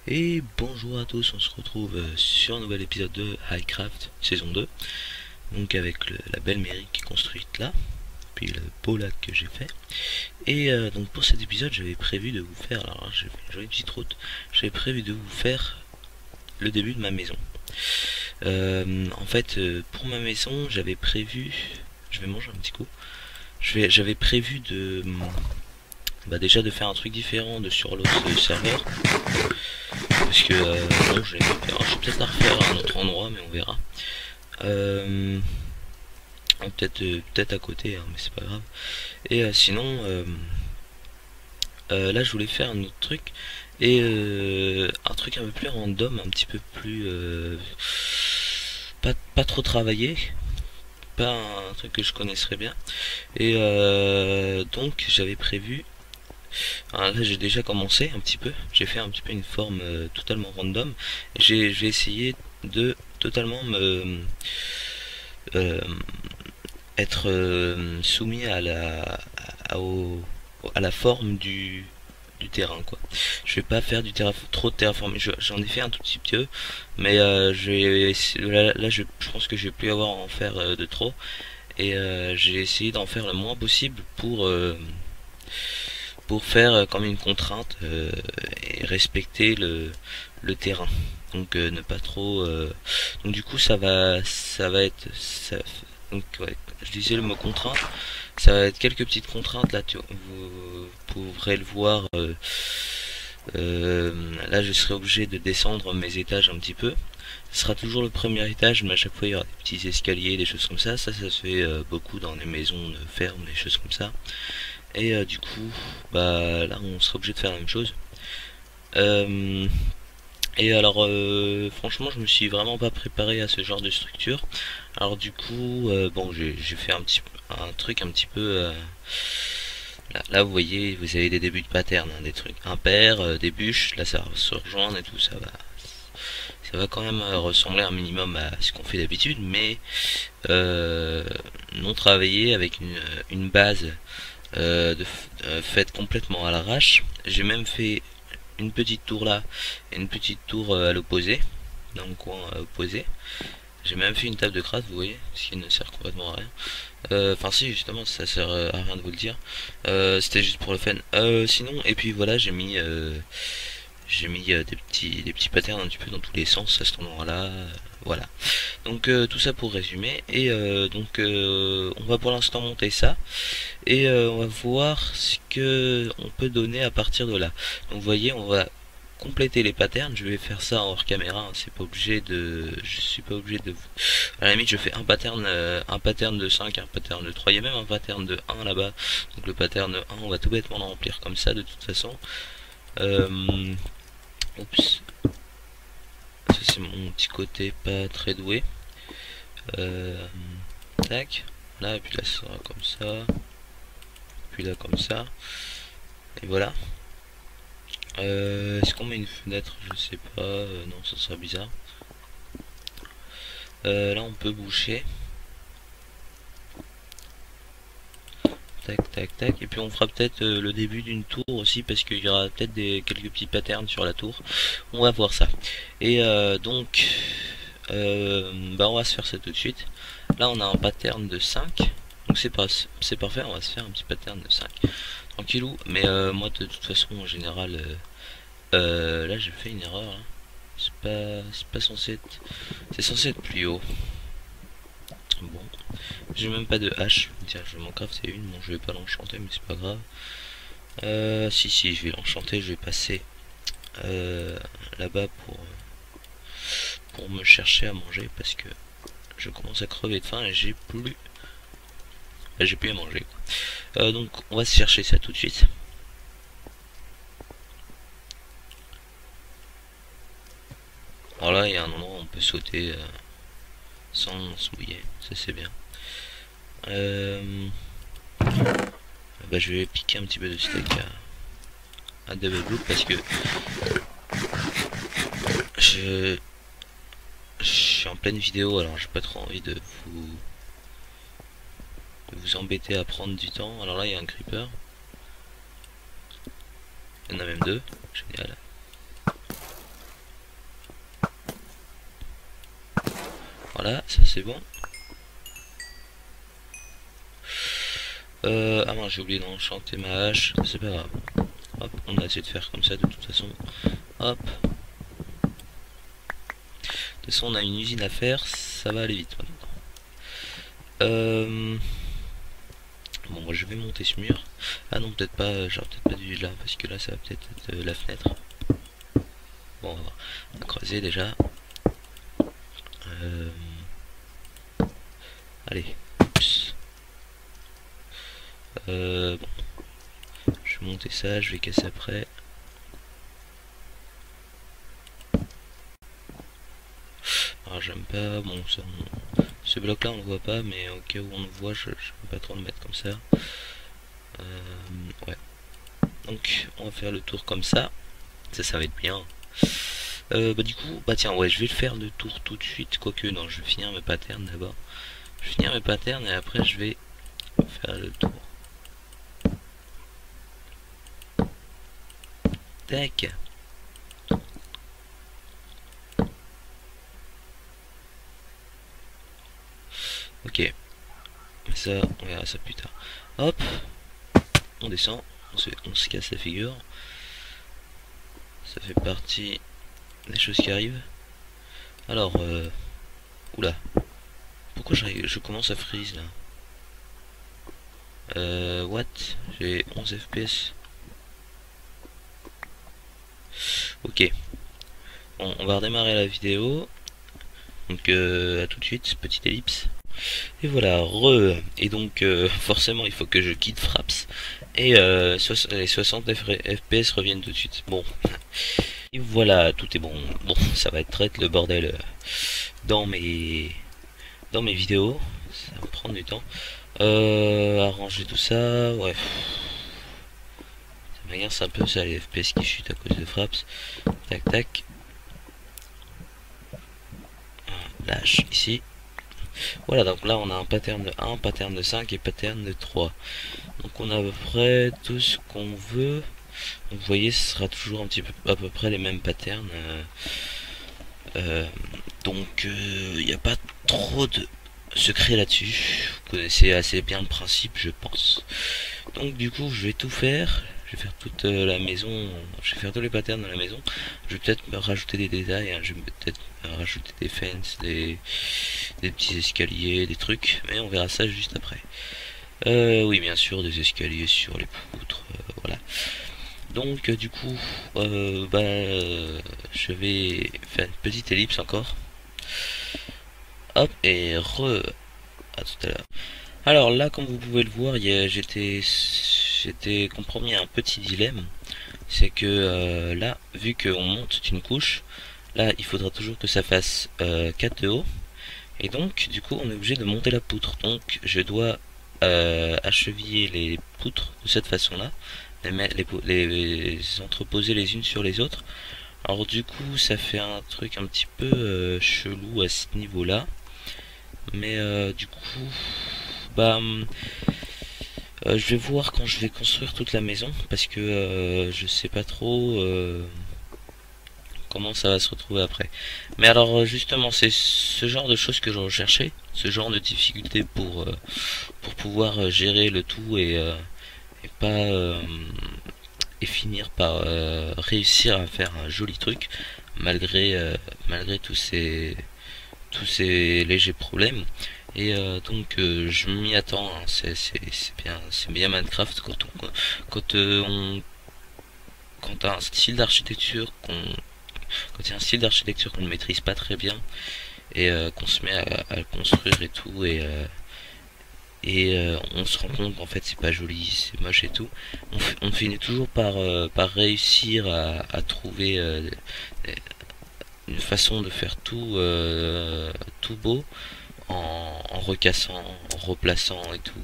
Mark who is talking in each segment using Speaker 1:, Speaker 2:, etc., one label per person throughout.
Speaker 1: Et bonjour à tous, on se retrouve sur un nouvel épisode de Highcraft saison 2. Donc avec la belle mairie qui est construite là, puis le beau lac que j'ai fait. Et donc pour cet épisode j'avais prévu de vous faire, alors j'ai fait une jolie petite route, j'avais prévu de vous faire le début de ma maison. En fait pour ma maison j'avais prévu, je vais manger un petit coup, j'avais prévu de... déjà de faire un truc différent de sur l'autre serveur. Parce que bon, je vais peut-être la refaire à un autre endroit, mais on verra. Peut-être à côté, hein, mais c'est pas grave. Et sinon, là je voulais faire un autre truc. Et un truc un peu plus random, un petit peu plus... pas trop travaillé. Pas un truc que je connaisserais bien. Et donc j'avais prévu... Alors là j'ai déjà commencé un petit peu. J'ai fait un petit peu une forme totalement random. J'ai essayé de totalement me... euh, être soumis à à la forme du terrain, quoi. Je vais pas faire trop de terraforming. J'en ai fait un tout petit peu, mais là je pense que je vais plus avoir à en faire de trop. Et j'ai essayé d'en faire le moins possible pour faire comme une contrainte et respecter le terrain. Donc ne pas trop. Donc du coup ça va être ça. Donc ouais, je disais le mot contrainte. Ça va être quelques petites contraintes là. Vous pourrez le voir. Là je serai obligé de descendre mes étages un petit peu. Ce sera toujours le premier étage, mais à chaque fois il y aura des petits escaliers, des choses comme ça. Ça se fait beaucoup dans les maisons de ferme, des choses comme ça. Et du coup, bah là on sera obligé de faire la même chose. Euh, et alors franchement je me suis vraiment pas préparé à ce genre de structure. Alors du coup bon j'ai fait un truc un petit peu là vous voyez, vous avez des débuts de pattern, hein, des trucs impair, des bûches, là ça va se rejoindre et tout, ça va quand même ressembler un minimum à ce qu'on fait d'habitude, mais non travaillé avec une base faite complètement à l'arrache. J'ai même fait une petite tour là et une petite tour à l'opposé, dans le coin opposé. J'ai même fait une table de crasse, vous voyez, ce qui ne sert complètement à rien. Enfin si, justement, ça sert à rien de vous le dire. C'était juste pour le fun. Sinon, et puis voilà, j'ai mis des petits patterns un petit peu dans tous les sens à cet endroit-là. Voilà. Donc tout ça pour résumer. Et donc on va pour l'instant monter ça. Et on va voir ce que on peut donner à partir de là. Donc vous voyez, on va compléter les patterns. Je vais faire ça hors caméra, hein. C'est pas obligé de, je suis pas obligé de, à la limite je fais un pattern de 5, un pattern de 3. Il y a même un pattern de 1 là-bas. Donc le pattern 1 on va tout bêtement le remplir comme ça de toute façon. Oups, ça c'est mon petit côté pas très doué. Tac, là et puis là ça sera comme ça, puis là comme ça, et voilà. Est-ce qu'on met une fenêtre? Je sais pas, non ça serait bizarre. Là on peut boucher. Tac tac tac, et puis on fera peut-être le début d'une tour aussi, parce qu'il y aura peut-être quelques petits patterns sur la tour. On va voir ça. Et donc bah on va se faire ça tout de suite. Là on a un pattern de 5, donc c'est parfait, on va se faire un petit pattern de 5 tranquillou. Mais moi de toute façon en général là j'ai fait une erreur hein. C'est pas censé être, c'est censé être plus haut. Bon, j'ai même pas de hache. Tiens, je vais m'en crafter une. Bon, je vais pas l'enchanter, mais c'est pas grave. Si, je vais l'enchanter. Je vais passer là-bas pour me chercher à manger parce que je commence à crever de faim et j'ai plus à manger, quoi. Donc, on va se chercher ça tout de suite. Alors là, il y a un endroit où on peut sauter sans se mouiller. Ça, c'est bien. Bah, je vais piquer un petit peu de steak à double blue parce que je suis en pleine vidéo, alors j'ai pas trop envie de vous embêter à prendre du temps. Alors là il y a un creeper, il y en a même deux, génial. Voilà, ça c'est bon. Ah non, j'ai oublié d'enchanter ma hache, c'est pas grave. Hop, on a essayé de faire comme ça de toute façon. Hop. De toute façon, on a une usine à faire, ça va aller vite maintenant. Bon, je vais monter ce mur. Ah non, peut-être pas, genre peut-être pas du là, parce que là, ça va peut-être être la fenêtre. Bon, on va creuser déjà. Allez. Bon. Je vais monter ça, je vais casser après. Alors j'aime pas, bon ça, ce bloc là on le voit pas, mais au cas où on le voit, je vais pas trop le mettre comme ça. Ouais. Donc on va faire le tour comme ça va être bien. Bah du coup, bah tiens, ouais, je vais le faire le tour tout de suite, quoique non, je vais finir mes patterns d'abord. Je vais finir mes patterns et après je vais faire le tour. Tac. Ok. Ça, on verra ça plus tard. Hop. On descend. On se casse la figure. Ça fait partie des choses qui arrivent. Alors, oula. Pourquoi je commence à freeze là? What? J'ai 11 FPS. Ok. Bon, on va redémarrer la vidéo. Donc, à tout de suite, petite ellipse. Et voilà, et donc forcément il faut que je quitte Fraps. Et les 60 FPS reviennent tout de suite. Bon. Et voilà, tout est bon. Bon, ça va être très le bordel dans mes vidéos. Ça va prendre du temps. Arranger tout ça, ouais. Ça m'agace un peu ça, les FPS qui chutent à cause de Fraps. Tac tac. Lâche ici. Voilà, donc là on a un pattern de 1, pattern de 5 et pattern de 3. Donc on a à peu près tout ce qu'on veut. Donc vous voyez, ce sera toujours un petit peu à peu près les mêmes patterns. Donc il n'y a pas trop de secret là-dessus. Vous connaissez assez bien le principe, je pense. Donc du coup, je vais tout faire. Je vais faire toute la maison. Je vais faire tous les patterns de la maison. Je vais peut-être me rajouter des détails. Hein. Je vais peut-être rajouter des fences, des petits escaliers, des trucs. Mais on verra ça juste après. Oui, bien sûr, des escaliers sur les poutres. Voilà. Donc du coup, je vais faire une petite ellipse encore. Hop, et à tout à l'heure. Alors là, comme vous pouvez le voir, j'étais compromis à un petit dilemme. C'est que là, vu qu'on monte une couche, là il faudra toujours que ça fasse 4 de haut. Et donc, du coup, on est obligé de monter la poutre. Donc, je dois acheviller les poutres de cette façon-là, les entreposer les unes sur les autres. Alors, du coup, ça fait un truc un petit peu chelou à ce niveau-là. Mais du coup, bah, je vais voir quand je vais construire toute la maison, parce que je sais pas trop comment ça va se retrouver après. Mais alors justement, c'est ce genre de choses que je recherchais, ce genre de difficulté pour pouvoir gérer le tout et pas et finir par réussir à faire un joli truc malgré tous ces légers problèmes. Et donc je m'y attends, hein. C'est bien Minecraft quand t'as un style d'architecture quand il y a un style d'architecture qu'on ne maîtrise pas très bien et qu'on se met à le construire et tout et on se rend compte qu'en fait c'est pas joli, c'est moche et tout, on finit toujours par réussir à trouver une façon de faire tout tout beau en recassant, en replaçant et tout.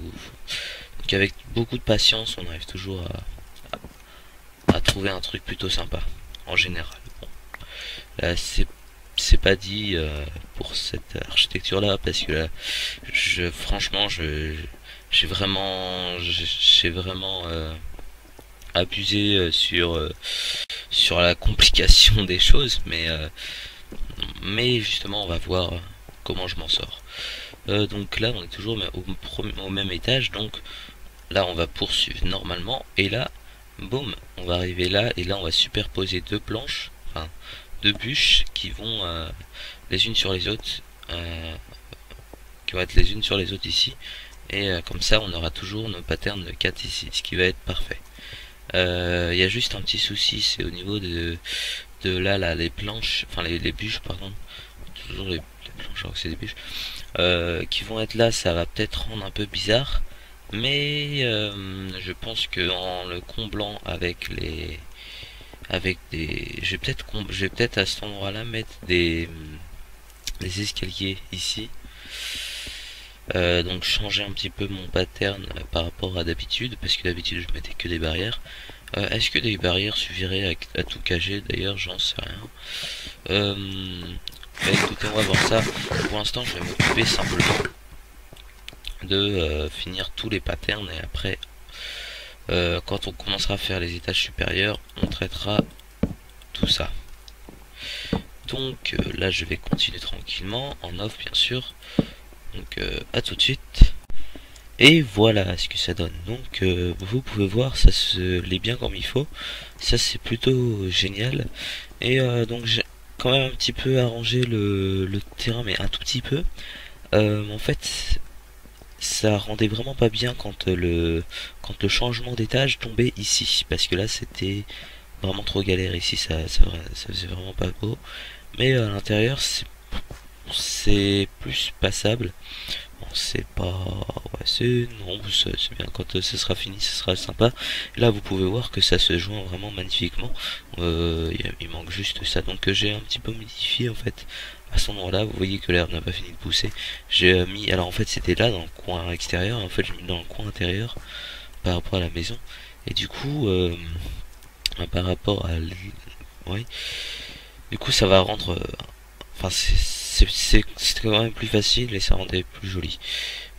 Speaker 1: Donc avec beaucoup de patience, on arrive toujours à trouver un truc plutôt sympa en général. Bon. Là, c'est pas dit pour cette architecture là parce que là, franchement j'ai vraiment abusé sur la complication des choses, mais justement on va voir comment je m'en sors. Donc là on est toujours au même étage, donc là on va poursuivre normalement, et là boum, on va arriver là, et là on va superposer deux planches, enfin deux bûches qui vont les unes sur les autres, qui vont être les unes sur les autres ici, et comme ça on aura toujours nos patterns de 4 ici, ce qui va être parfait. Il y a juste un petit souci, c'est au niveau de là les planches, enfin les bûches pardon, toujours les planches alors que c'est des bûches, qui vont être là, ça va peut-être rendre un peu bizarre, mais je pense que en le comblant avec des, je vais peut-être à cet endroit là mettre des escaliers ici, donc changer un petit peu mon pattern par rapport à d'habitude, parce que d'habitude je mettais que des barrières. Est-ce que des barrières suffiraient à tout cacher? D'ailleurs j'en sais rien. Bah écoutez, on va voir ça. Pour l'instant je vais m'occuper simplement de finir tous les patterns, et après quand on commencera à faire les étages supérieurs on traitera tout ça. Donc là je vais continuer tranquillement en off bien sûr, donc à tout de suite. Et voilà ce que ça donne. Donc vous pouvez voir, ça se lit bien comme il faut, ça c'est plutôt génial. Et donc j'ai quand même un petit peu arrangé le terrain, mais un tout petit peu. En fait ça rendait vraiment pas bien quand le changement d'étage tombait ici, parce que là c'était vraiment trop galère ici, ça faisait vraiment pas beau. Mais à l'intérieur c'est plus passable. Bon, c'est pas, ouais, c'est non, c'est bien. Quand ce sera fini, ce sera sympa. Et là vous pouvez voir que ça se joint vraiment magnifiquement. Il manque juste ça, donc j'ai un petit peu modifié en fait à ce moment là. Vous voyez que l'herbe n'a pas fini de pousser. J'ai mis, alors en fait c'était là dans le coin extérieur, en fait j'ai mis dans le coin intérieur par rapport à la maison. Et du coup par rapport à oui, du coup ça va rendre enfin c'est quand même plus facile, et ça rendait plus joli.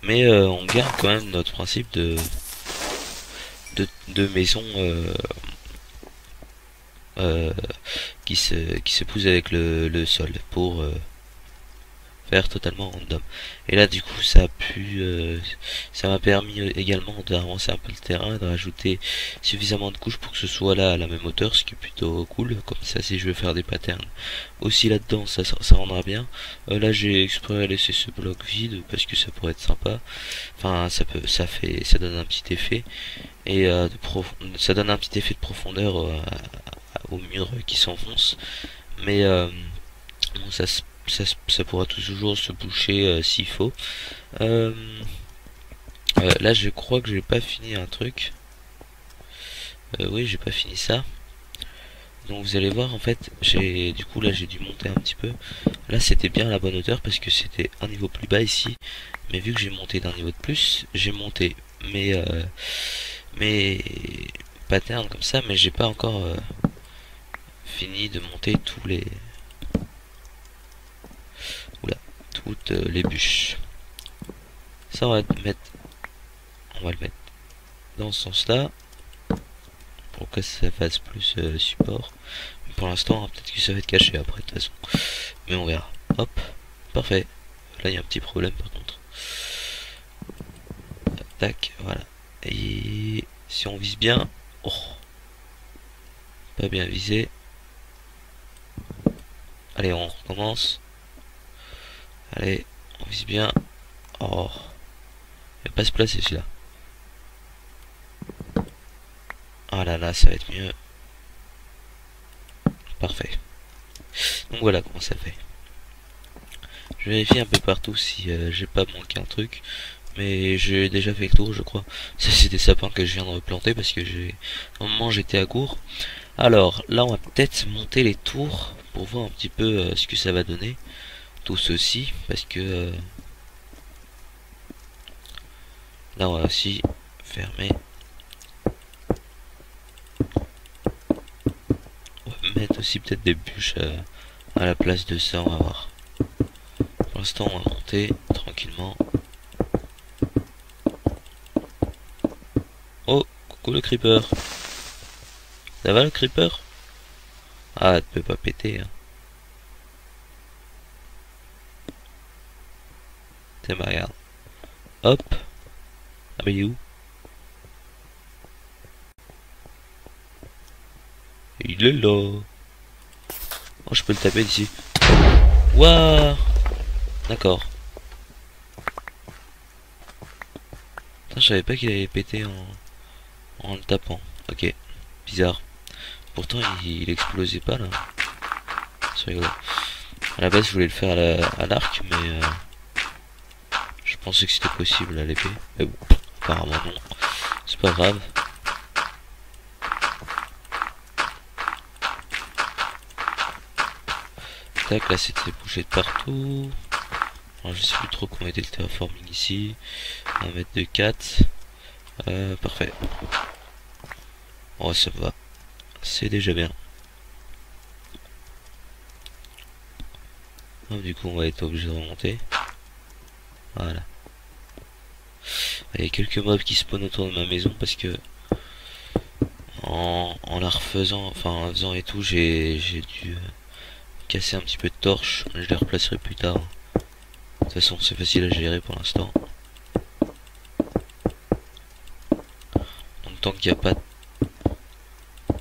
Speaker 1: Mais on garde quand même notre principe de maison euh, qui se pousse avec le sol pour faire totalement random. Et là du coup ça m'a permis également d'avancer un peu le terrain, de rajouter suffisamment de couches pour que ce soit là à la même hauteur, ce qui est plutôt cool. Comme ça si je veux faire des patterns aussi là-dedans, ça rendra bien. Là j'ai exprès laissé ce bloc vide parce que ça pourrait être sympa. Enfin ça donne un petit effet, et ça donne un petit effet de profondeur au mur qui s'enfonce. Mais bon, ça pourra toujours se boucher s'il faut. Là je crois que j'ai pas fini un truc. Oui, j'ai pas fini ça. Donc vous allez voir, en fait du coup là j'ai dû monter un petit peu. Là c'était bien à la bonne hauteur parce que c'était un niveau plus bas ici, mais vu que j'ai monté d'un niveau de plus, j'ai monté mes patterns comme ça, mais j'ai pas encore fini de monter toutes les bûches. Ça on va le mettre dans ce sens là pour que ça fasse plus support. Mais pour l'instant peut-être que ça va être caché après de toute façon, mais on verra. Hop, parfait. Là il y a un petit problème par contre. Tac, voilà. Et si on vise bien, oh, pas bien visé. Allez, on recommence. Allez, on vise bien. Oh, il va pas se placer celui-là. Ah là là, ça va être mieux. Parfait. Donc voilà comment ça fait. Je vérifie un peu partout si j'ai pas manqué un truc. Mais j'ai déjà fait le tour, je crois. Ça c'est des sapins que je viens de replanter parce que au moment j'étais à court. Alors là on va peut-être monter les tours pour voir un petit peu ce que ça va donner. Tout ceci parce que là on va aussi fermer. On va mettre aussi peut-être des bûches à la place de ça, on va voir. Pour l'instant on va monter tranquillement. Oh, coucou le creeper. Ça va le creeper? Ah, tu peux pas péter hein. Tiens, bah, regarde. Hop. Ah bah il est où? Il est là. Oh, je peux le taper d'ici. Waouh. D'accord. Putain, je savais pas qu'il allait péter en le tapant. Ok. Bizarre. Pourtant, il explosait pas là. C'est rigolo. À la base, je voulais le faire à l'arc, mais je pensais que c'était possible à l'épée. Mais bon, apparemment non. C'est pas grave. Tac, là c'était bouché de partout. Alors, je sais plus trop comment était le terraforming ici. 1 mètre de 4. Parfait. Oh, ça va. C'est déjà bien. Donc, du coup, on va être obligé de remonter. Voilà. Il y a quelques mobs qui spawnent autour de ma maison parce que en la refaisant, enfin en faisant et tout, j'ai dû casser un petit peu de torches. Je les replacerai plus tard. De toute façon, c'est facile à gérer pour l'instant. Donc tant qu'il n'y a pas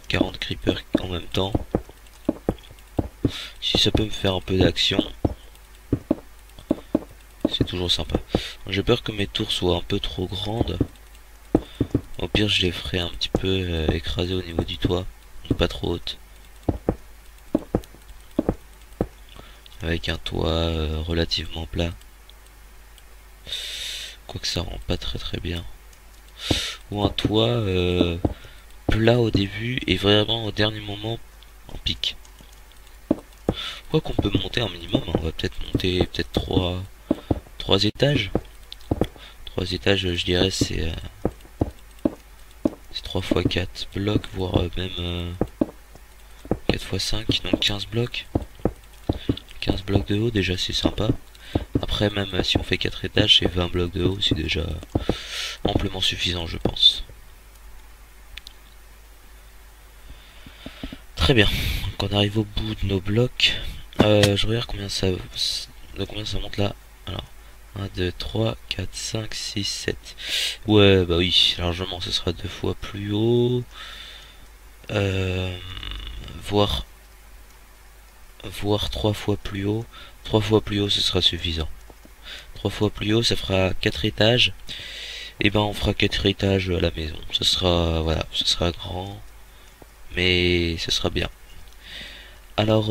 Speaker 1: 40 creepers en même temps, si ça peut me faire un peu d'action, c'est toujours sympa. J'ai peur que mes tours soient un peu trop grandes. Au pire, je les ferai un petit peu écraser au niveau du toit, donc pas trop haute. Avec un toit relativement plat. Quoique ça rend pas très bien. Ou un toit plat au début et vraiment au dernier moment en pic. Quoi qu'on peut monter un minimum, hein. On va peut-être monter peut-être 3 étages. 3 étages, je dirais, c'est 3 x 4 blocs, voire même 4 x 5, donc 15 blocs. 15 blocs de haut, déjà c'est sympa. Après, même si on fait 4 étages, c'est 20 blocs de haut, c'est déjà amplement suffisant, je pense. Très bien, donc on arrive au bout de nos blocs. Je regarde combien ça monte là. Alors, 1, 2, 3, 4, 5, 6, 7. Ouais, bah oui, largement, ce sera 2 fois plus haut. Voire 3 fois plus haut. 3 fois plus haut, ce sera suffisant. 3 fois plus haut, ça fera 4 étages. Et ben, on fera 4 étages à la maison. Ce sera, voilà, ce sera grand. Mais ce sera bien. Alors,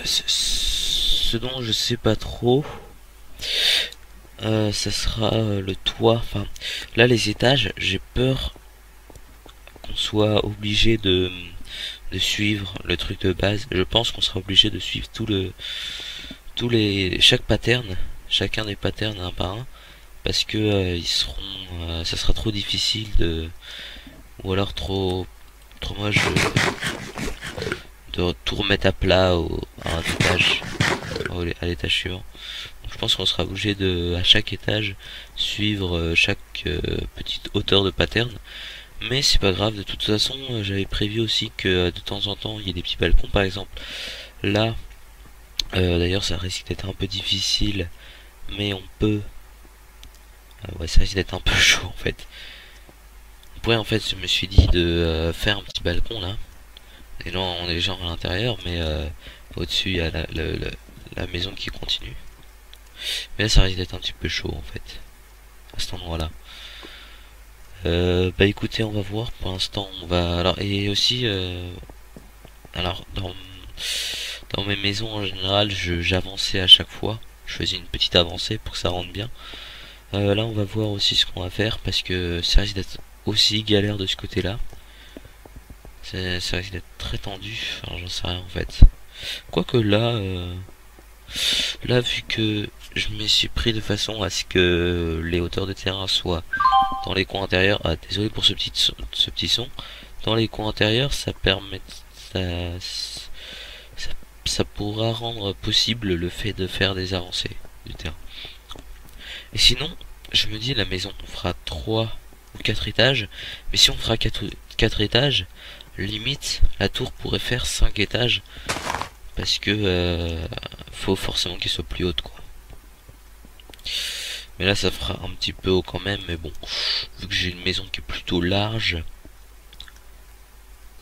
Speaker 1: ce dont je sais pas trop, ça sera le toit. Enfin, là, les étages, j'ai peur qu'on soit obligé de suivre le truc de base. Je pense qu'on sera obligé de suivre chaque pattern, chacun des patterns un par un, parce que ils seront, ça sera trop difficile ou alors trop moche de tout remettre à plat à un étage, à l'étage suivant. Donc, je pense qu'on sera obligé de, à chaque étage, suivre chaque petite hauteur de pattern. Mais c'est pas grave, de toute façon, j'avais prévu aussi que de temps en temps, il y ait des petits balcons, par exemple. Là, d'ailleurs, ça risque d'être un peu difficile, mais on peut... ouais, ça risque d'être un peu chaud, en fait. On pourrait, en fait, je me suis dit de faire un petit balcon, là. Et là, on est genre à l'intérieur, mais au-dessus, il y a la maison qui continue. Mais là, ça risque d'être un petit peu chaud, en fait, à cet endroit-là. Bah écoutez, on va voir. Pour l'instant, on va... Alors, et aussi... alors, dans mes maisons, en général, j'avançais à chaque fois. Je faisais une petite avancée pour que ça rentre bien. Là, on va voir aussi ce qu'on va faire, parce que ça risque d'être aussi galère de ce côté-là. Ça risque d'être très tendu. Alors, j'en sais rien, en fait. Quoique là... là, vu que je me suis pris de façon à ce que les hauteurs de terrain soient dans les coins intérieurs. Ah, désolé pour ce petit son. Dans les coins intérieurs, ça permet... Ça pourra rendre possible le fait de faire des avancées du terrain. Et sinon, je me dis, la maison, on fera 3 ou 4 étages. Mais si on fera 4 étages, limite, la tour pourrait faire 5 étages. parce que faut forcément qu'elle soit plus haute quoi. Mais là ça fera un petit peu haut quand même, mais bon, vu que j'ai une maison qui est plutôt large,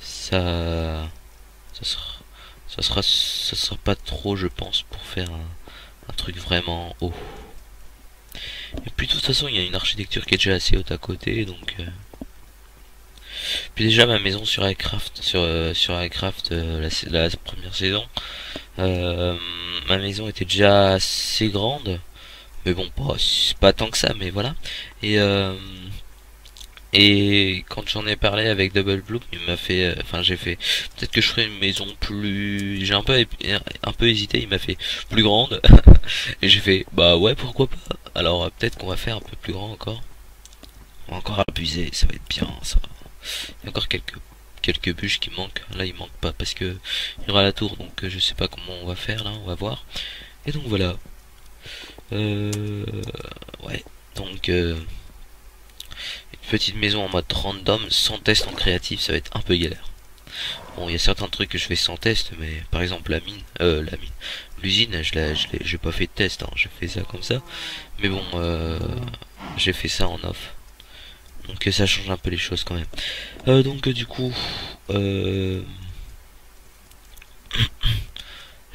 Speaker 1: ça sera pas trop, je pense, pour faire un truc vraiment haut. Et puis de toute façon il y a une architecture qui est déjà assez haute à côté, donc puis déjà ma maison sur iCraft, sur iCraft, la première saison, ma maison était déjà assez grande, mais bon, pas tant que ça, mais voilà. Et quand j'en ai parlé avec Double Blue, il m'a fait, enfin j'ai fait, peut-être que je ferai une maison plus, j'ai un peu hésité, il m'a fait plus grande, et j'ai fait, bah ouais, pourquoi pas. Alors peut-être qu'on va faire un peu plus grand encore. On va encore abuser, ça va être bien, ça. Il y a encore quelques bûches qui manquent. Là, il manque pas parce que il y aura la tour, donc je sais pas comment on va faire là, on va voir. Et donc voilà. Ouais. Donc une petite maison en mode random, sans test en créatif, ça va être un peu galère. Bon, il y a certains trucs que je fais sans test, mais par exemple l'usine, j'ai pas fait de test, hein, j'ai fait ça comme ça. Mais bon, j'ai fait ça en off. Donc ça change un peu les choses quand même. Donc du coup, je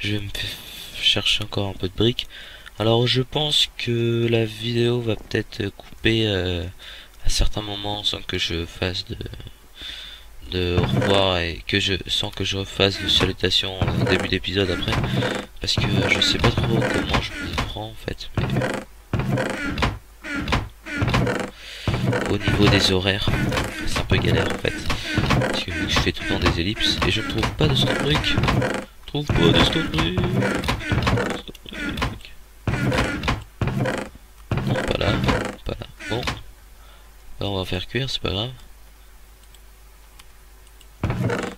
Speaker 1: vais me chercher encore un peu de briques. Alors je pense que la vidéo va peut-être couper à certains moments sans que je fasse de au revoir et sans que je refasse de salutations au début d'épisode après, parce que je sais pas trop comment je me prends en fait, mais au niveau des horaires c'est un peu galère en fait, parce que je fais tout le temps des ellipses et je ne trouve pas de stone brick. Trouve pas de stone brick. Non, pas là, pas là. Bon, là on va faire cuire, c'est pas grave.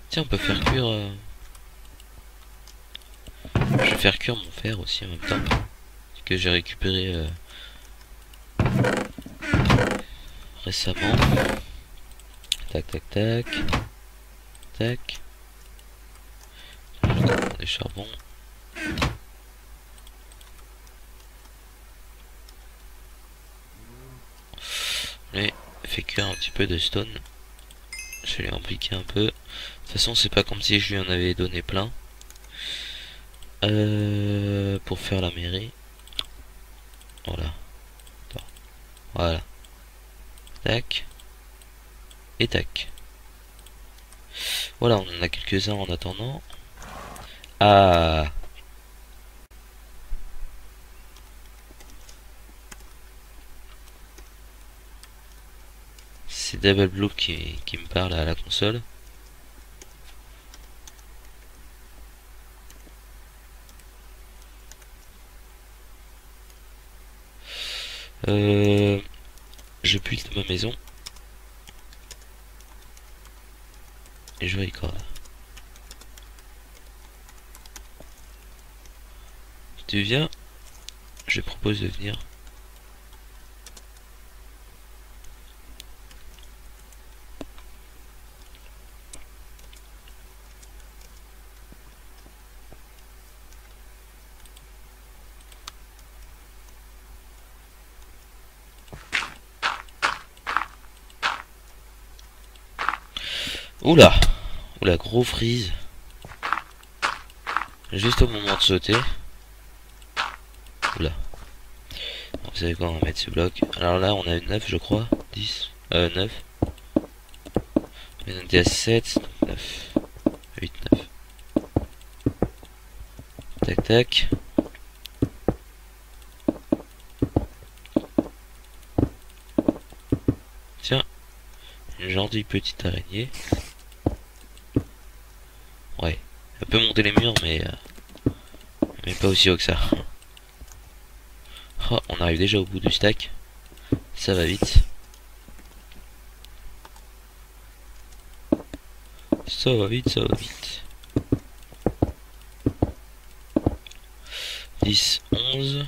Speaker 1: Tiens, on peut faire cuire. Je vais faire cuire mon fer aussi en même temps, que j'ai récupéré récemment. Tac, tac, tac, tac. J'ai encore des charbons. Mais fait cuire un petit peu de stone. Je vais lui en piquer un peu. De toute façon, c'est pas comme si je lui en avais donné plein. Pour faire la mairie. Voilà. Attends. Voilà. Tac. Et tac. Voilà, on en a quelques-uns en attendant. Ah. C'est Double Blue qui me parle à la console. Je build ma maison. Et je record. Tu viens? Je propose de venir. Oula! Oula, gros freeze. Juste au moment de sauter. Oula. Bon, vous savez quoi, on va mettre ce bloc. Alors là, on a 9, je crois. 10. 9. On était à 7. 9. 8, 9. Tac, tac. Tiens. Une gentille petite araignée. Ouais. Elle peut monter les murs, mais pas aussi haut que ça. Oh, on arrive déjà au bout du stack. Ça va vite. Ça va vite, ça va vite. 10, 11.